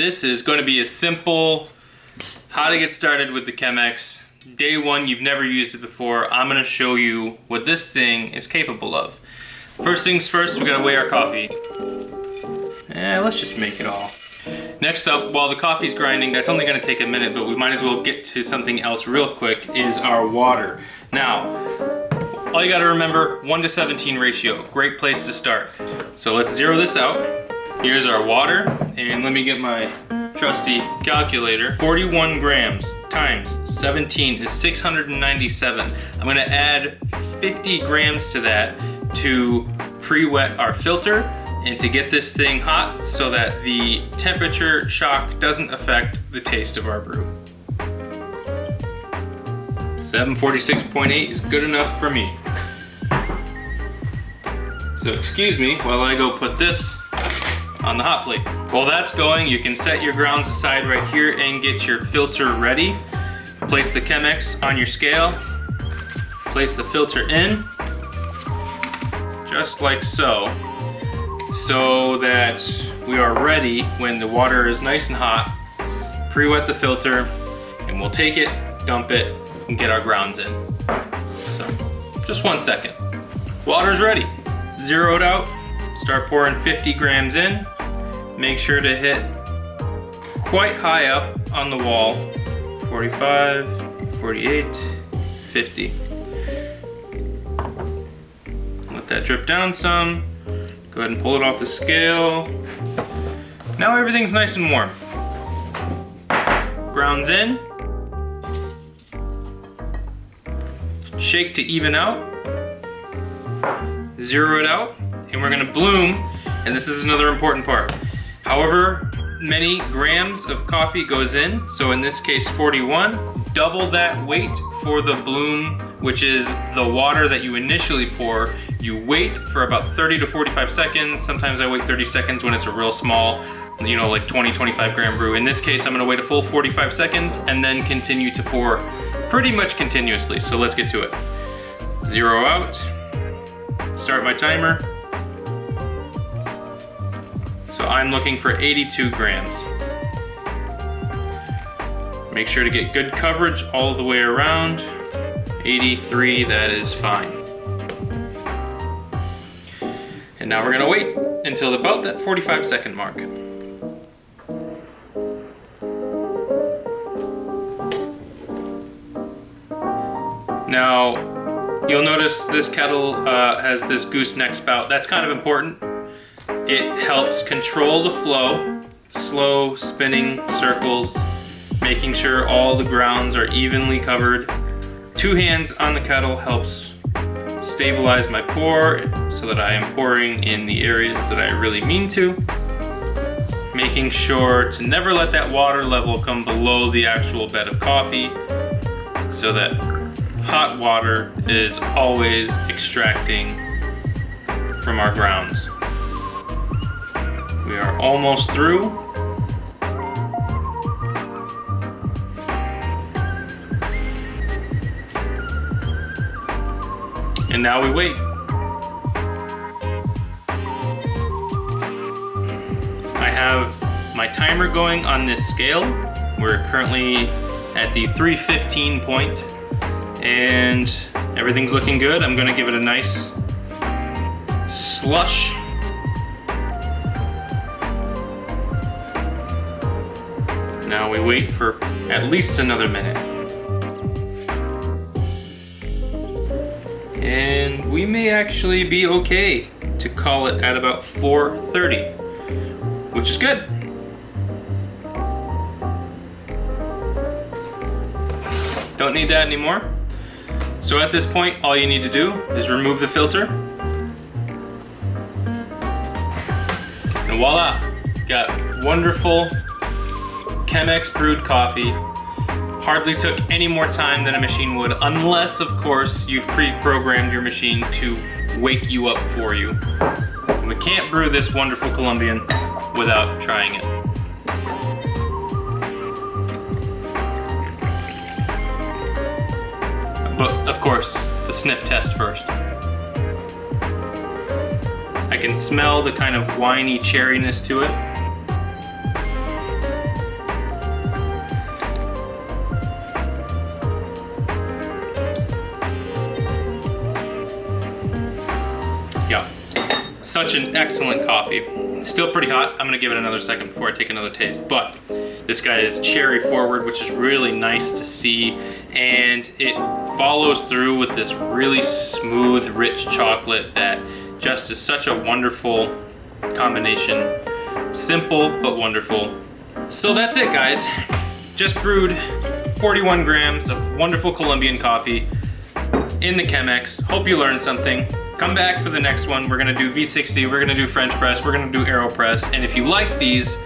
This is going to be a simple how to get started with the Chemex. Day one, you've never used it before. I'm going to show you what this thing is capable of. First things first, we got to weigh our coffee. Let's just make it all. Next up, while the coffee's grinding, that's only going to take a minute, but we might as well get to something else real quick, is our water. Now, all you got to remember, 1:17 ratio. Great place to start. So let's zero this out. Here's our water, and let me get my trusty calculator. 41 grams times 17 is 697. I'm gonna add 50 grams to that to pre-wet our filter and to get this thing hot so that the temperature shock doesn't affect the taste of our brew. 746.8 is good enough for me. So excuse me while I go put this on the hot plate. While that's going, you can set your grounds aside right here and get your filter ready. Place the Chemex on your scale. Place the filter in, just like so, so that we are ready when the water is nice and hot. Pre-wet the filter, and we'll take it, dump it, and get our grounds in. So, just 1 second. Water's ready. Zero it out. Start pouring 50 grams in. Make sure to hit quite high up on the wall. 45, 48, 50. Let that drip down some. Go ahead and pull it off the scale. Now everything's nice and warm. Grounds in. Shake to even out. Zero it out. And we're gonna bloom, and this is another important part. However many grams of coffee goes in, so in this case 41, double that weight for the bloom, which is the water that you initially pour. You wait for about 30 to 45 seconds. Sometimes I wait 30 seconds when it's a real small, like 20, 25 gram brew. In this case, I'm gonna wait a full 45 seconds and then continue to pour pretty much continuously. So let's get to it. Zero out, start my timer. So I'm looking for 82 grams. Make sure to get good coverage all the way around. 83, that is fine. And now we're gonna wait until about that 45-second mark. Now, you'll notice this kettle has this gooseneck spout. That's kind of important. It helps control the flow, slow spinning circles, making sure all the grounds are evenly covered. 2 hands on the kettle helps stabilize my pour so that I am pouring in the areas that I really mean to. Making sure to never let that water level come below the actual bed of coffee so that hot water is always extracting from our grounds. We are almost through. And now we wait. I have my timer going on this scale. We're currently at the 315 point and everything's looking good. I'm gonna give it a nice slush. Now we wait for at least another minute. And we may actually be okay to call it at about 4:30, which is good. Don't need that anymore. So at this point, all you need to do is remove the filter. And voila, got wonderful Chemex brewed coffee. Hardly took any more time than a machine would, unless of course you've pre-programmed your machine to wake you up for you. We can't brew this wonderful Colombian without trying it. But of course, the sniff test first. I can smell the kind of winey cherryness to it. Such an excellent coffee. Still pretty hot. I'm gonna give it another second before I take another taste, but this guy is cherry forward, which is really nice to see, and it follows through with this really smooth, rich chocolate that just is such a wonderful combination. Simple, but wonderful. So that's it, guys. Just brewed 41 grams of wonderful Colombian coffee in the Chemex. Hope you learned something. Come back for the next one. We're gonna do V60, we're gonna do French press, we're gonna do AeroPress, and if you like these,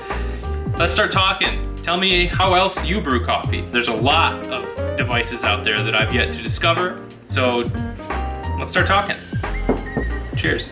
let's start talking. Tell me how else you brew coffee. There's a lot of devices out there that I've yet to discover, so let's start talking. Cheers.